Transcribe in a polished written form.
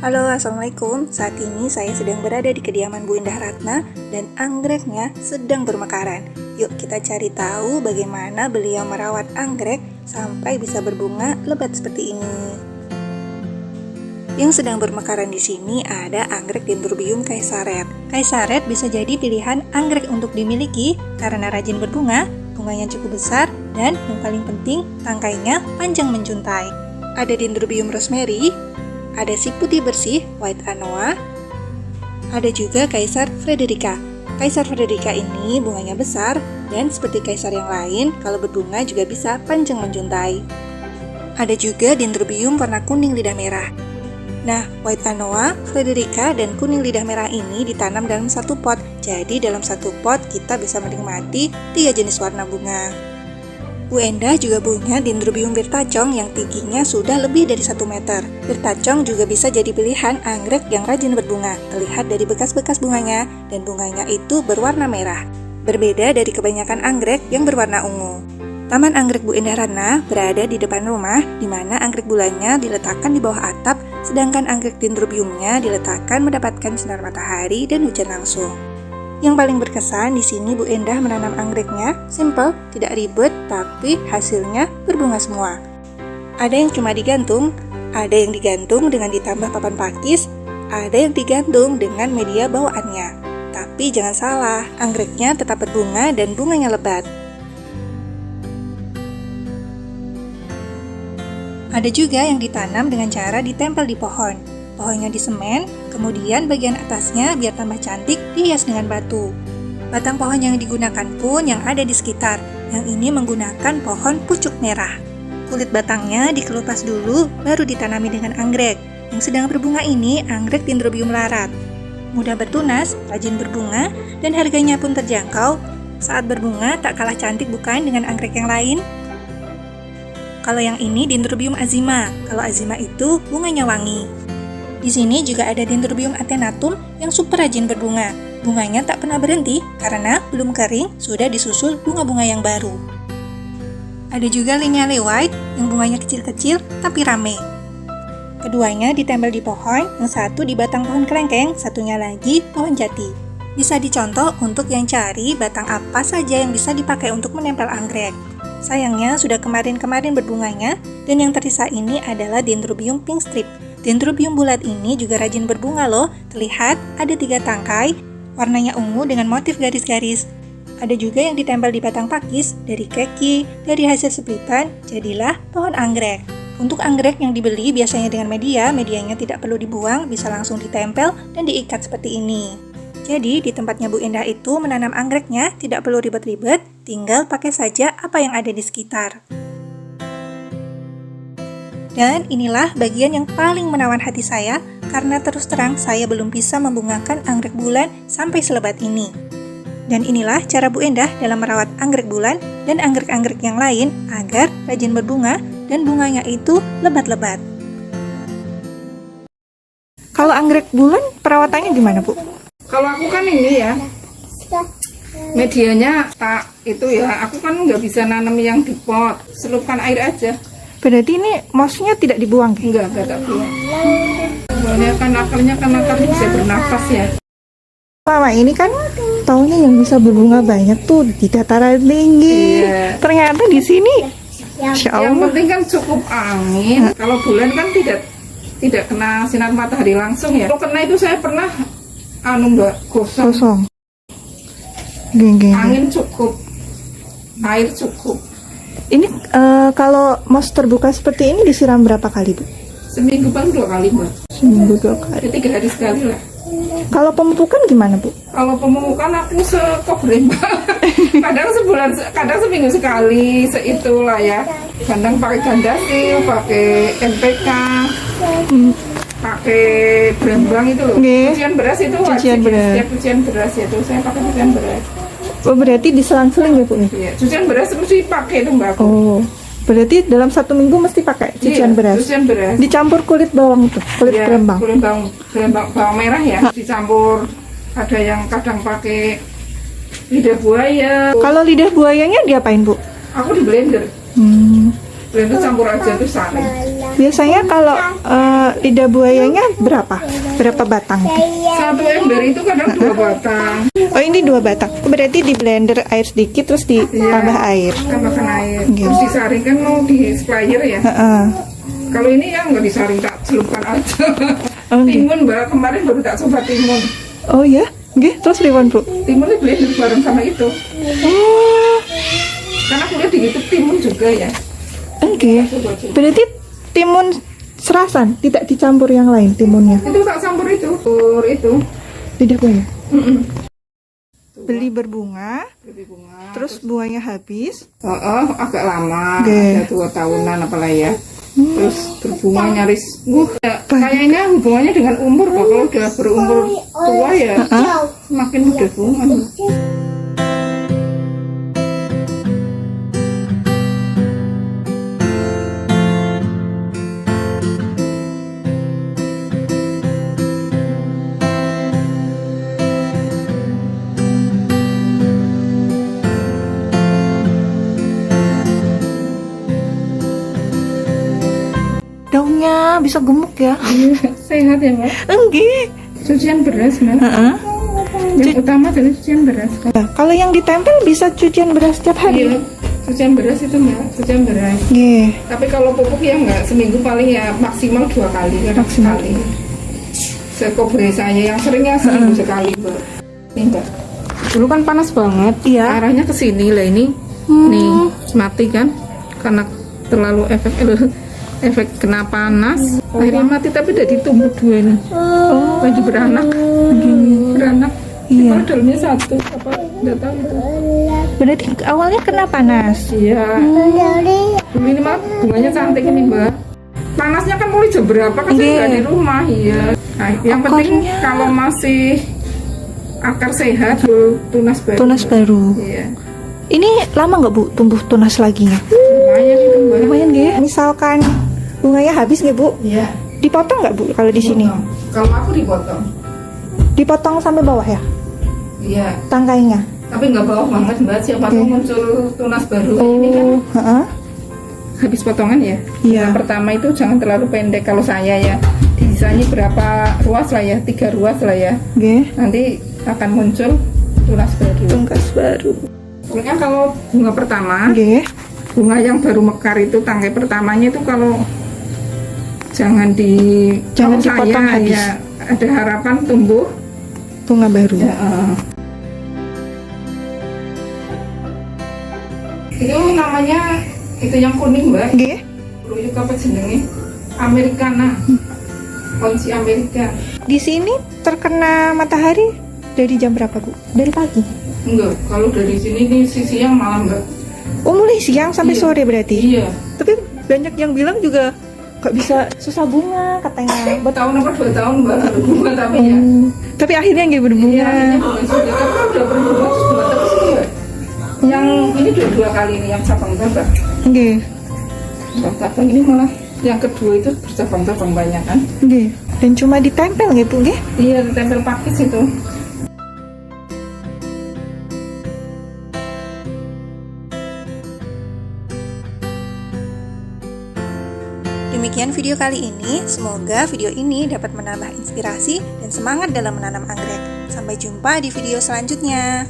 Halo, Assalamualaikum. Saat ini saya sedang berada di kediaman Bu Indah Ratna dan anggreknya sedang bermekaran. Yuk kita cari tahu bagaimana beliau merawat anggrek sampai bisa berbunga lebat seperti ini. Yang sedang bermekaran di sini ada anggrek Dendrobium caesaret. Caesaret bisa jadi pilihan anggrek untuk dimiliki karena rajin berbunga, bunganya cukup besar, dan yang paling penting tangkainya panjang menjuntai. Ada Dendrobium rosemary, ada si putih bersih White Anoa, ada juga Caesar Frederica. Caesar Frederica ini bunganya besar dan seperti Caesar yang lain, kalau berbunga juga bisa panjang menjuntai. Ada juga Dendrobium warna kuning lidah merah. Nah, White Anoa, Frederica, dan kuning lidah merah ini ditanam dalam satu pot. Jadi dalam satu pot kita bisa menikmati 3 jenis warna bunga. Bu Endah juga punya Dendrobium Bertacong yang tingginya sudah lebih dari 1 meter. Bertacong juga bisa jadi pilihan anggrek yang rajin berbunga, terlihat dari bekas-bekas bunganya, dan bunganya itu berwarna merah. Berbeda dari kebanyakan anggrek yang berwarna ungu. Taman anggrek Bu Endah Ratna berada di depan rumah, di mana anggrek bulannya diletakkan di bawah atap, sedangkan anggrek Dendrobiumnya diletakkan mendapatkan sinar matahari dan hujan langsung. Yang paling berkesan di sini Bu Endah menanam anggreknya simple, tidak ribet, tapi hasilnya berbunga semua. Ada yang cuma digantung, ada yang digantung dengan ditambah papan pakis, ada yang digantung dengan media bawaannya. Tapi jangan salah, anggreknya tetap berbunga dan bunganya lebat. Ada juga yang ditanam dengan cara ditempel di pohon. Pohonnya disemen, kemudian bagian atasnya biar tambah cantik dihias dengan batu. Batang pohon yang digunakan pun yang ada di sekitar. Yang ini menggunakan pohon pucuk merah. Kulit batangnya dikelupas dulu, baru ditanami dengan anggrek. Yang sedang berbunga ini anggrek Dendrobium larat. Mudah bertunas, rajin berbunga, dan harganya pun terjangkau. Saat berbunga tak kalah cantik bukan dengan anggrek yang lain? Kalau yang ini Dendrobium azima. Kalau azima itu bunganya wangi. Di sini juga ada Dendrobium atenatum yang super rajin berbunga. Bunganya tak pernah berhenti karena belum kering sudah disusul bunga-bunga yang baru. Ada juga Lineale White yang bunganya kecil-kecil tapi rame. Keduanya ditempel di pohon, yang satu di batang pohon kelengkeng, satunya lagi pohon jati. Bisa dicontoh untuk yang cari batang apa saja yang bisa dipakai untuk menempel anggrek. Sayangnya sudah kemarin-kemarin berbunganya, dan yang tersisa ini adalah Dendrobium pink strip. Dendrobium bulat ini juga rajin berbunga loh. Terlihat ada 3 tangkai, warnanya ungu dengan motif garis-garis. Ada juga yang ditempel di batang pakis, dari keki, dari hasil splitan, jadilah pohon anggrek. Untuk anggrek yang dibeli biasanya dengan medianya tidak perlu dibuang, bisa langsung ditempel dan diikat seperti ini. Jadi di tempatnya Bu Endah itu menanam anggreknya tidak perlu ribet-ribet, tinggal pakai saja apa yang ada di sekitar. Dan inilah bagian yang paling menawan hati saya, karena terus terang saya belum bisa membungakan anggrek bulan sampai selebat ini. Dan inilah cara Bu Endah dalam merawat anggrek bulan dan anggrek-anggrek yang lain agar rajin berbunga dan bunganya itu lebat-lebat. Kalau anggrek bulan perawatannya gimana, Bu? Kalau aku kan ini ya, medianya tak itu ya, aku kan nggak bisa nanam yang di pot, selupkan air aja. Berarti ini mossnya tidak dibuang? Enggak tak buang. Soalnya kan akarnya bisa bernafas ya. Selama ini kan taunya yang bisa berbunga banyak tuh di dataran tinggi. Iya. Ternyata di sini, yang penting kan cukup angin. Kalau bulan kan tidak kena sinar matahari langsung ya. Kalau kena itu saya pernah Mbak gosong. Angin cukup, air cukup. Ini kalau moss terbuka seperti ini disiram berapa kali, Bu? Seminggu paling 2 kali, Mbak. Seminggu 2 kali. 3 hari sekali lah. Kalau pemupukan gimana, Bu? Kalau pemupukan aku sekobren, Mbak. kadang seminggu sekali, seitulah ya. Kadang pakai gandasil, pakai NPK, pakai berambang itu loh. Cucian beras itu wajib. Setiap cucian beras itu saya pakai cucian beras. Oh, berarti diselang-seling ya, Bu? Iya, cucian beras mesti pakai itu, Mbak. Oh, berarti dalam 1 minggu mesti pakai cucian beras? Cucian beras. Dicampur kulit bawang itu, kulit berambang? Kulit bawang merah ya, dicampur. Ada yang kadang pakai lidah buaya. Kalau lidah buayanya diapain, Bu? Aku di blender. Blender campur aja tuh saring. Biasanya kalau lidah buayanya berapa? Berapa batang? Satu ember itu kadang 2 batang. Oh, ini 2 batang. Berarti di blender air sedikit terus ditambah air. Tambahkan air. Terus disaring kan mau di sprayer ya. Heeh. Kalau ini ya nggak disaring, tak celupkan aja. Oh, Timun Mbak, kemarin baru tak coba timun. Oh ya? Nggih, terus pripun, Bu? Timunnya blender bareng sama itu. Oh, Karena aku lihat di YouTube timun juga ya. nggih. Berarti timun serasan, tidak dicampur yang lain timunnya. Itu tak campur itu. Lidah buaya. Mm-mm. Beli berbunga, Lebih bunga. terus buahnya habis. Agak lama, Oke. ada 2 tahunan apalah ya. Terus berbunga nyaris, kayaknya hubungannya dengan umur kok. Kalau udah berumur tua ya, makin mudah bunga. Daunnya bisa gemuk ya? Sehat ya Mbak. Enggih. Cucian beras Mbak. Yang utama adalah cucian beras. Nah, kalau yang ditempel bisa cucian beras setiap hari. Iya, cucian beras itu Mbak, cucian beras. Nggih. Tapi kalau pupuk ya enggak, seminggu paling ya maksimal 2 kali, kadang sekali. Sekobre saya yang seringnya seminggu sekali Mbak. Ini Mbak. Dulu kan panas banget. Iya. Arahnya ke sini lah ini. Nih mati kan karena terlalu efek kena panas. Akhirnya mati tapi udah ditumbuh 2 nih. Lagi beranak. Beranak. Iya. Padahal dalamnya 1 apa enggak tahu itu. Berarti awalnya kena panas. Iya. Dulu ini mah bunganya cantik ini Mbak. Panasnya kan mulai jam berapa kan saya Iya. nggak di rumah iya. Nah, yang penting Akarnya. kalau masih akar sehat tunas baru. Tunas baru. Iya. Ini lama nggak, Bu, tumbuh tunas lagi? Lumayan itu Mbak. Lumayan nggih. Misalkan bunganya habis nggih, Bu? Iya. Dipotong nggak, Bu, kalau di sini? Kalau aku dipotong. Dipotong sampai bawah ya? Iya. Tangkainya? Tapi nggak bawah banget Mbak. Siapa tahu muncul tunas baru. Ini kan heeh. habis potongan ya. Iya. Yang pertama itu jangan terlalu pendek kalau saya ya. Desainnya berapa ruas lah ya? 3 ruas lah ya. Nggih. Nanti akan muncul tunas baru. Tungkas baru. Pokoknya kalau bunga pertama, Nggih. bunga yang baru mekar itu tangkai pertamanya itu kalau jangan Jangan kalau dipotong saya habis. ya ada harapan tumbuh. Bunga baru. Ya, itu namanya itu yang kuning Mbak. Nggih. Ruyuk apa jenenge? Americana. Kunci Amerika. Di sini terkena matahari dari jam berapa, Bu? Dari pagi. Enggak, kalau dari sini nih siang malam Mbak. Oh, mulai siang sampai Iya. sore berarti? Iya. Tapi banyak yang bilang juga gak bisa susah bunga katanya. Tahun apa 2 tahun Mbak baru bunga tapi ya. Tapi akhirnya nggak berbunga. Iya, akhirnya bunga sudah. Tapi kan udah berbunga terus bunga terus ini ya. Yang ini udah 2 kali nih yang cabang-cabang. Nggih. Cabang ini malah yang kedua itu bercabang-cabang banyak kan. Nggih. Dan cuma ditempel nggih, Bu, nggih? Iya, ditempel pakis itu. Demikian video kali ini, semoga video ini dapat menambah inspirasi dan semangat dalam menanam anggrek. Sampai jumpa di video selanjutnya.